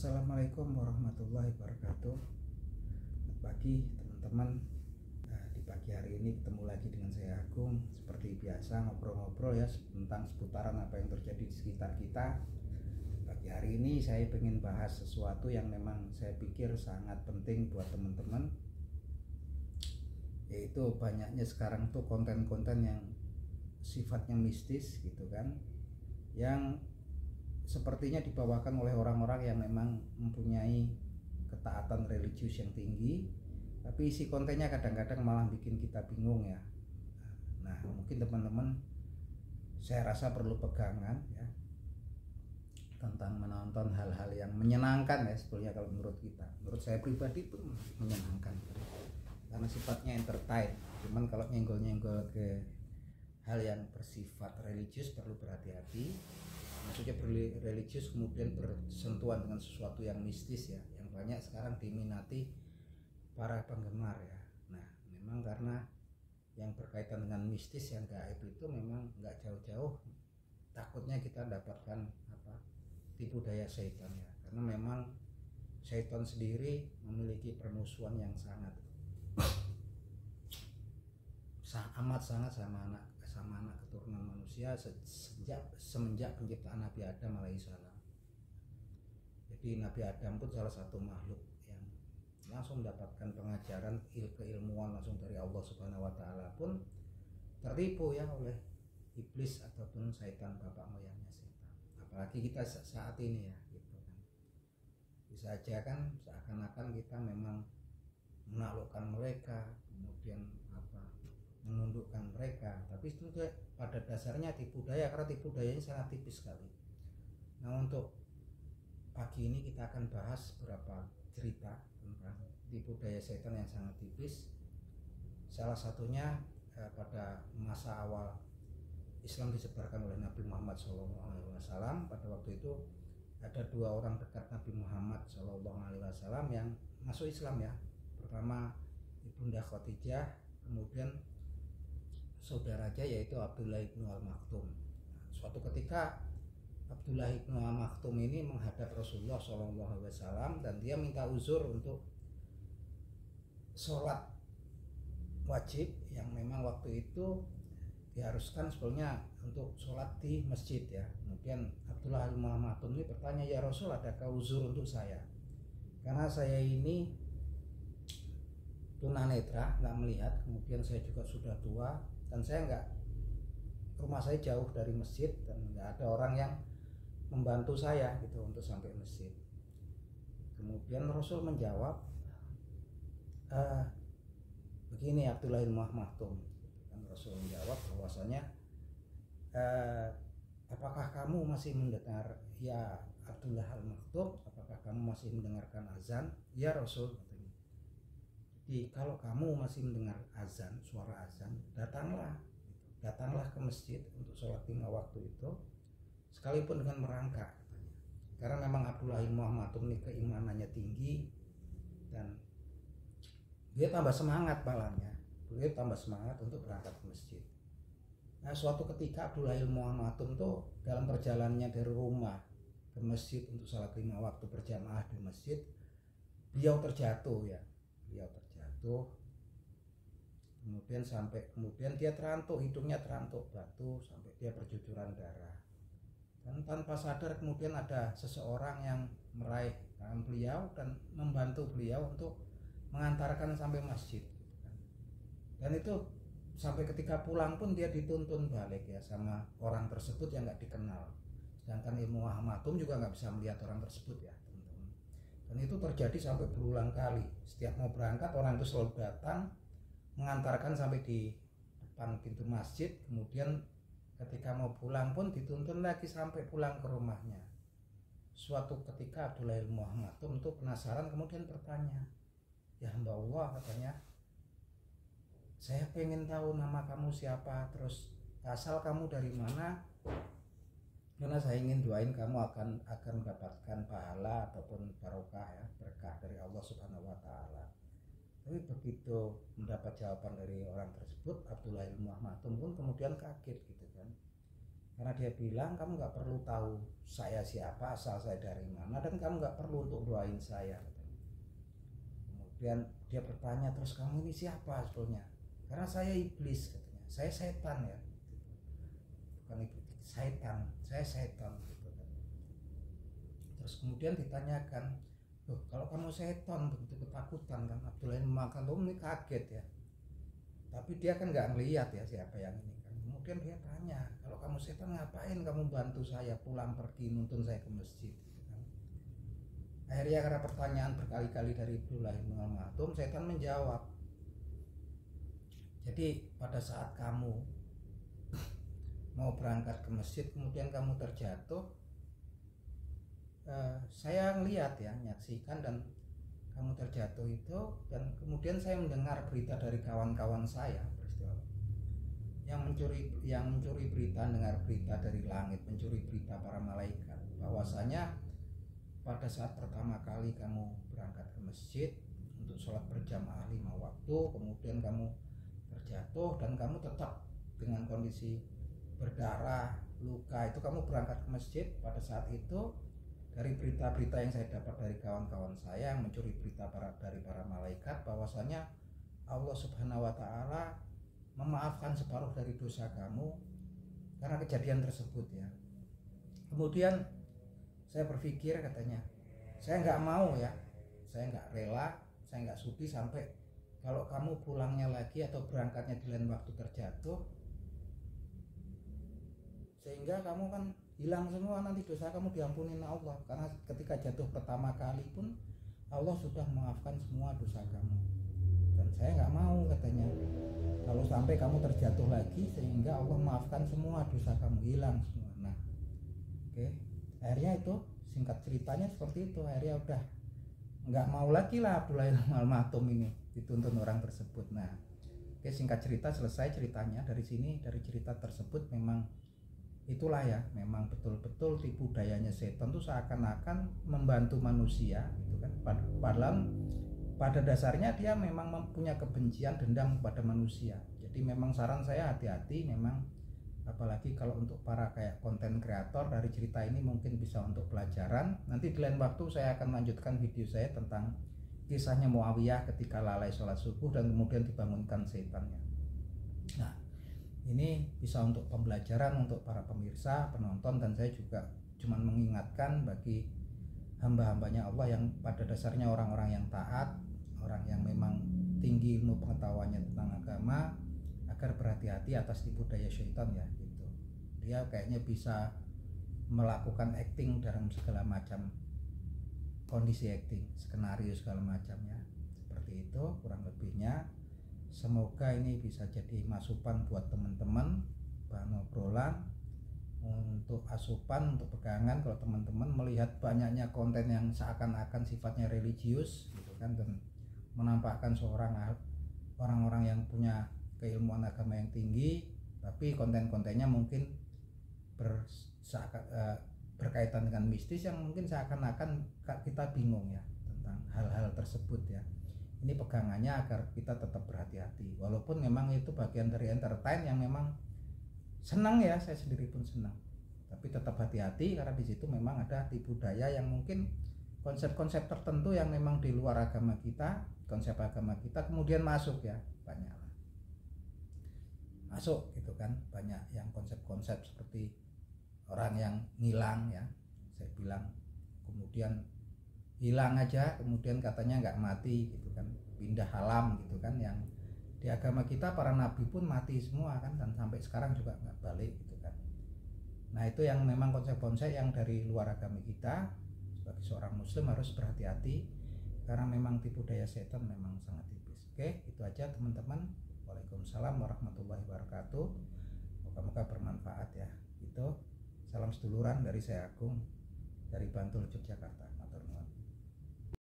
Assalamualaikum warahmatullahi wabarakatuh. Selamat pagi teman-teman. Di pagi hari ini ketemu lagi dengan saya Agung. Seperti biasa ngobrol-ngobrol ya tentang seputaran apa yang terjadi di sekitar kita. Pagi hari ini saya ingin bahas sesuatu yang memang saya pikir sangat penting buat teman-teman, yaitu banyaknya sekarang tuh konten-konten yang sifatnya mistis gitu kan, yang sepertinya dibawakan oleh orang-orang yang memang mempunyai ketaatan religius yang tinggi, tapi isi kontennya kadang-kadang malah bikin kita bingung ya. Nah, mungkin teman-teman saya rasa perlu pegangan ya tentang menonton hal-hal yang menyenangkan ya sebetulnya. Kalau menurut kita, menurut saya pribadi pun menyenangkan karena sifatnya entertain. Cuman kalau nyenggol-nyenggol ke hal yang bersifat religius perlu berhati-hati. Maksudnya religius kemudian bersentuhan dengan sesuatu yang mistis ya, yang banyak sekarang diminati para penggemar ya. Nah, memang karena yang berkaitan dengan mistis yang gaib itu memang nggak jauh-jauh takutnya kita dapatkan tipu daya setan ya, karena memang setan sendiri memiliki permusuhan yang sangat amat sangat sama anak keturunan manusia semenjak penciptaan Nabi Adam alaihissalam. Jadi Nabi Adam pun salah satu makhluk yang langsung mendapatkan pengajaran keilmuan langsung dari Allah Subhanahu wa taala pun tertipu ya oleh iblis ataupun setan, bapak moyangnya setan. Apalagi kita saat ini ya gitu kan. Bisa aja kan seakan-akan kita memang menaklukkan mereka, kemudian menundukkan mereka, tapi itu pada dasarnya tipu daya, karena tipu dayanya sangat tipis sekali. Nah, untuk pagi ini kita akan bahas beberapa cerita tentang tipu daya setan yang sangat tipis. Salah satunya pada masa awal Islam disebarkan oleh Nabi Muhammad SAW. Pada waktu itu ada dua orang dekat Nabi Muhammad SAW yang masuk Islam ya. Pertama Ibunda Khadijah, kemudian saudaranya yaitu Abdullah ibnu Al-Maktum. Suatu ketika Abdullah ibnu Al-Maktum ini menghadap Rasulullah SAW dan dia minta uzur untuk sholat wajib yang memang waktu itu diharuskan sebetulnya untuk sholat di masjid ya. Kemudian Abdullah ibnu Al-Maktum ini bertanya, ya Rasul, adakah uzur untuk saya? Karena saya ini tunanetra, nggak melihat, kemudian saya juga sudah tua dan rumah saya jauh dari masjid dan nggak ada orang yang membantu saya gitu untuk sampai masjid. Kemudian Rasul menjawab, begini Abdullah bin Maktum, dan Rasul menjawab bahwasanya, apakah kamu masih mendengar ya Abdullah al-Maktum, apakah kamu masih mendengarkan azan? Ya Rasul. Jadi kalau kamu masih mendengar azan, suara azan, datanglah ke masjid untuk sholat 5 waktu itu, sekalipun dengan merangkak. Karena memang Abdullah bin Maktum ini keimanannya tinggi dan dia tambah semangat malamnya, dia tambah semangat untuk berangkat ke masjid. Nah, suatu ketika Abdullah bin Maktum itu dalam perjalanannya dari rumah ke masjid untuk sholat 5 waktu berjamaah di masjid, beliau terjatuh. Kemudian dia terantuk, hidungnya terantuk batu sampai dia bercucuran darah. Dan tanpa sadar kemudian ada seseorang yang meraih tangan beliau dan membantu beliau untuk mengantarkan sampai masjid. Dan itu sampai ketika pulang pun dia dituntun balik ya sama orang tersebut yang nggak dikenal. Sedangkan Ibnu Maktum juga nggak bisa melihat orang tersebut ya. Dan itu terjadi sampai berulang kali. Setiap mau berangkat orang itu selalu datang mengantarkan sampai di depan pintu masjid. Kemudian ketika mau pulang pun dituntun lagi sampai pulang ke rumahnya. Suatu ketika Abdullah bin Maktum itu penasaran, kemudian bertanya, ya hamba Allah, katanya, saya pengen tahu nama kamu siapa, terus asal kamu dari mana, karena saya ingin doain kamu akan mendapatkan pahala ataupun barokah ya, berkah dari Allah Subhanahu wa taala. Tapi begitu mendapat jawaban dari orang tersebut, Abdullah bin Maktum pun kemudian kaget gitu kan. Karena dia bilang kamu nggak perlu tahu saya siapa, asal saya dari mana, dan kamu nggak perlu untuk doain saya. Kemudian dia bertanya, terus kamu ini siapa sebetulnya? Karena saya iblis katanya, saya setan ya, bukan iblis, setan, saya setan gitu kan. Terus kemudian ditanyakan, loh kalau kamu setan begitu ketakutan kan? Abdullah bin Maktum ini kaget ya, tapi dia kan nggak ngelihat ya siapa yang ini kan. Kemudian dia tanya, kalau kamu setan ngapain kamu bantu saya pulang pergi nuntun saya ke masjid gitu kan. Akhirnya karena pertanyaan berkali-kali dari Abdullah bin Maktum, setan menjawab, jadi pada saat kamu mau berangkat ke masjid kemudian kamu terjatuh, saya ngelihat ya, menyaksikan dan kamu terjatuh itu, dan kemudian saya mendengar berita dari kawan-kawan saya peristiwa yang mencuri berita, dengar berita dari langit, mencuri berita para malaikat bahwasanya pada saat pertama kali kamu berangkat ke masjid untuk sholat berjamaah 5 waktu, kemudian kamu terjatuh dan kamu tetap dengan kondisi berdarah, luka, itu kamu berangkat ke masjid. Pada saat itu dari berita-berita yang saya dapat dari kawan-kawan saya yang mencuri berita dari para malaikat bahwasanya Allah Subhanahu wa taala memaafkan separuh dari dosa kamu karena kejadian tersebut ya. Kemudian saya berpikir, katanya, saya nggak mau ya, saya nggak rela, saya nggak sudi sampai kalau kamu pulangnya lagi atau berangkatnya di lain waktu terjatuh, sehingga kamu kan hilang semua, nanti dosa kamu diampunin Allah, karena ketika jatuh pertama kali pun Allah sudah memaafkan semua dosa kamu. Dan saya nggak mau, katanya, kalau sampai kamu terjatuh lagi sehingga Allah maafkan semua dosa kamu, hilang semua. Nah, oke. Akhirnya itu singkat ceritanya seperti itu. Akhirnya udah nggak mau lagi lah Abdullah bin Maktum ini dituntun orang tersebut. Nah, oke, singkat cerita selesai ceritanya dari sini. Dari cerita tersebut memang itulah ya, memang betul-betul tipu dayanya setan tuh seakan-akan membantu manusia gitu kan. Padahal pada dasarnya dia memang mempunyai kebencian, dendam kepada manusia. Jadi memang saran saya hati-hati memang, apalagi kalau untuk para kayak konten kreator. Dari cerita ini mungkin bisa untuk pelajaran. Nanti di lain waktu saya akan lanjutkan video saya tentang kisahnya Muawiyah ketika lalai sholat subuh dan kemudian dibangunkan setannya. Nah, ini bisa untuk pembelajaran untuk para pemirsa, penonton, dan saya juga cuma mengingatkan bagi hamba-hambanya Allah yang pada dasarnya orang-orang yang taat, orang yang memang tinggi ilmu pengetahuannya tentang agama, agar berhati-hati atas tipu daya syaitan ya gitu. Dia kayaknya bisa melakukan acting dalam segala macam kondisi, acting, skenario segala macamnya. Seperti itu kurang lebihnya. Semoga ini bisa jadi masukan buat teman-teman, bahan obrolan untuk asupan, untuk pegangan kalau teman-teman melihat banyaknya konten yang seakan-akan sifatnya religius gitu kan, dan menampakkan orang-orang yang punya keilmuan agama yang tinggi, tapi konten-kontennya mungkin berkaitan dengan mistis yang mungkin seakan-akan kita bingung ya tentang hal-hal tersebut ya. Ini pegangannya agar kita tetap berhati-hati, walaupun memang itu bagian dari entertain yang memang senang ya, saya sendiri pun senang, tapi tetap hati-hati karena di situ memang ada tipu daya yang mungkin konsep-konsep tertentu yang memang di luar agama kita, konsep agama kita kemudian masuk ya, banyak masuk gitu kan. Banyak yang konsep-konsep seperti orang yang ngilang ya, saya bilang, kemudian hilang aja kemudian katanya nggak mati gitu kan, pindah alam gitu kan. Yang di agama kita para nabi pun mati semua kan, dan sampai sekarang juga nggak balik gitu kan. Nah, itu yang memang konsep-konsep yang dari luar agama kita. Sebagai seorang muslim harus berhati-hati karena memang tipu daya setan memang sangat tipis. Oke, itu aja teman-teman. Waalaikumsalam warahmatullahi wabarakatuh. Moga-moga bermanfaat ya. Itu salam seduluran dari saya Agung dari Bantul, Yogyakarta.